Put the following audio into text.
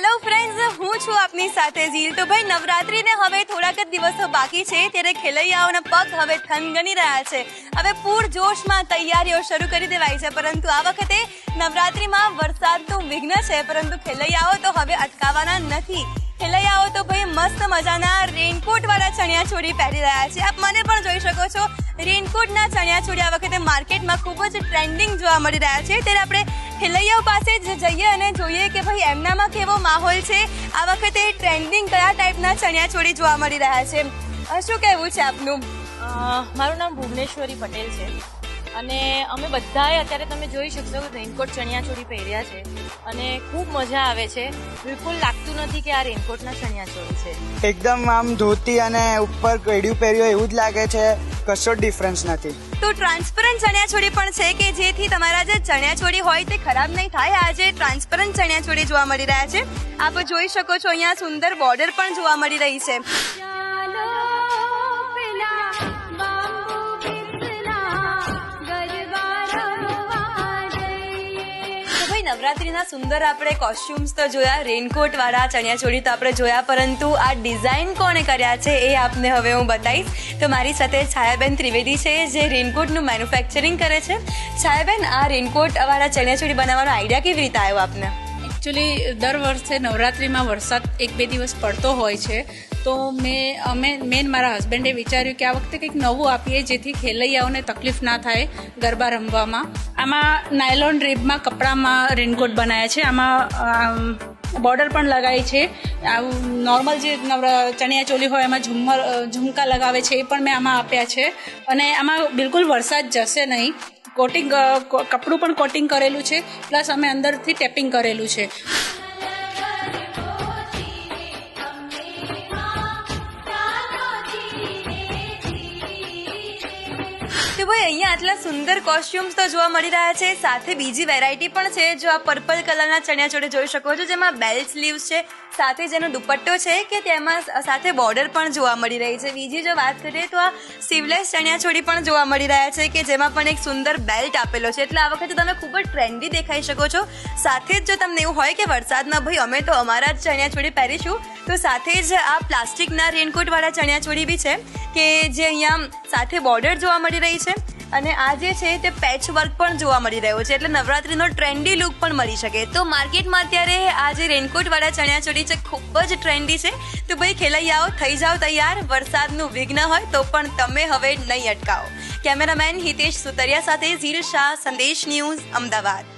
Hello friends, હું છું આપની સાથે ઝીલ. તો ભાઈ નવરાત્રીને હવે થોડાક જ દિવસો બાકી છે, ત્યારે ખેલૈયાઓના પગ હવે થનગની રહ્યા છે. હવે પૂરજોશમાં તૈયારીઓ શરૂ કરી દેવાઈ છે, પરંતુ આ વખતે નવરાત્રીમાં વરસાદનું વિઘ્ન છે, પરંતુ ખેલૈયાઓ તો હવે અટકાવવાના નથી. ખેલૈયાઓ તો ભાઈ મસ્ત મજાના રેનકોટવાળા ચણિયાચોળી પહેરી રહ્યા છે. આપ મને પણ જોઈ શકો છો, રેનકોટના ચણિયાચોળી આ વખતે માર્કેટમાં ખૂબ જ ટ્રેન્ડિંગ જોવા મળી રહ્યા છે. ત્યારે આપણે ખેલૈયાઓ પાસે જ જઈએ અને જોઈએ કે ભાઈ એમનામાં કેવો માહોલ છે. આ વખતે ટ્રેન્ડિંગ કયા ટાઈપના ચણિયાચોળી જોવા મળી રહ્યા છે, શું કહેવું છે આપનું? મારું નામ ભુવનેશ્વરી પટેલ છે અને અમે બધાએ અત્યારે તમે જોઈ શકશો કે રેનકોટ ચણિયાચોળી પહેર્યા છે અને ખૂબ મજા આવે છે. બિલકુલ લાગતું નથી કે આ રેનકોટના ચણિયાચોળી છે. એકદમ આમ ધોતી અને ઉપર કડિયું પહેર્યું એવું જ લાગે છે, કશો ડિફરન્સ નથી. તો ટ્રાન્સપરન્ટ ચણિયાચોળી પણ છે કે જેથી તમારા જે ચણિયાચોળી હોય તે ખરાબ નહીં થાય. આજે ટ્રાન્સપરન્ટ ચણિયાચોળી જોવા મળી રહ્યા છે. આપ જોઈ શકો છો અહીંયા સુંદર બોર્ડર પણ જોવા મળી રહી છે. નવરાત્રીના સુંદર આપણે કોસ્ચ્યુમ્સ તો જોયા, રેનકોટ વાળા ચણિયાચોળી તો આપણે જોયા, પરંતુ આ ડિઝાઇન કોણે કર્યા છે એ આપને હવે હું બતાવીશ. તો મારી સાથે છાયાબેન ત્રિવેદી છે જે રેનકોટનું મેન્યુફેક્ચરિંગ કરે છે. છાયાબેન, આ રેનકોટ વાળા ચણિયાચોળી બનાવવાનો આઈડિયા કેવી રીતે આવ્યો આપને? એકચ્યુઅલી દર વર્ષે નવરાત્રિમાં વરસાદ 1-2 દિવસ પડતો હોય છે, તો મેન મારા હસબન્ડે વિચાર્યું કે આ વખતે કંઈક નવું આપીએ જેથી ખેલૈયાઓને તકલીફ ના થાય ગરબા રમવામાં. આમાં નાયલોન રીબમાં કપડામાં રેનકોટ બનાવ્યા છે. આમાં બોર્ડર પણ લગાવી છે. આવું નોર્મલ જે ચણિયાચોળી હોય એમાં ઝુમકા લગાવે છે એ પણ મેં આમાં આપ્યા છે. અને આમાં બિલકુલ વરસાદ જશે નહીં. કોટિંગ કપડું પણ કોટિંગ કરેલું છે, પ્લસ અમે અંદરથી ટેપિંગ કરેલું છે. તો ભાઈ અહીંયા આટલા સુંદર કોસ્ચ્યુમ્સ તો જોવા મળી રહ્યા છે, સાથે બીજી વેરાયટી પણ છે. જો આ પર્પલ કલરના ચણિયાચોળી જોઈ શકો છો, જેમાં બેલ સ્લીવ્સ છે, સાથે જેનો દુપટ્ટો છે કે તેમાં સાથે બોર્ડર પણ જોવા મળી રહી છે. બીજી જો વાત કરીએ તો આ સ્લીવલેસ ચણિયાચોળી પણ જોવા મળી રહ્યા છે કે જેમાં પણ એક સુંદર બેલ્ટ આપેલો છે. એટલે આ વખતે તમે ખૂબ જ ટ્રેન્ડી દેખાઈ શકો છો. સાથે જ જો તમને એવું હોય કે વરસાદમાં ભાઈ અમે તો અમારા જ ચણિયાચોળી પહેરીશું, તો સાથે જ આ પ્લાસ્ટિકના રેનકોટવાળા ચણિયાચોળી બી છે કે જે અહીંયા સાથે બોર્ડર જોવા મળી રહી છે અને આ જે છે તે પેચ વર્ક પણ જોવા મળી રહ્યો છે. એટલે નવરાત્રીનો ટ્રેન્ડી લુક પણ મળી શકે. તો માર્કેટમાં અત્યારે આ જે રેનકોટવાળા ચણિયાચોળી છે ખૂબ જ ટ્રેન્ડી છે. તો ભાઈ ખેલૈયાઓ થઈ જાઓ તૈયાર. વરસાદનું વિઘ્ન હોય તો પણ તમે હવે નહીં અટકાવો. કેમેરામેન હિતેશ સુતરિયા સાથે ઝીલ શાહ, સંદેશ ન્યૂઝ, અમદાવાદ.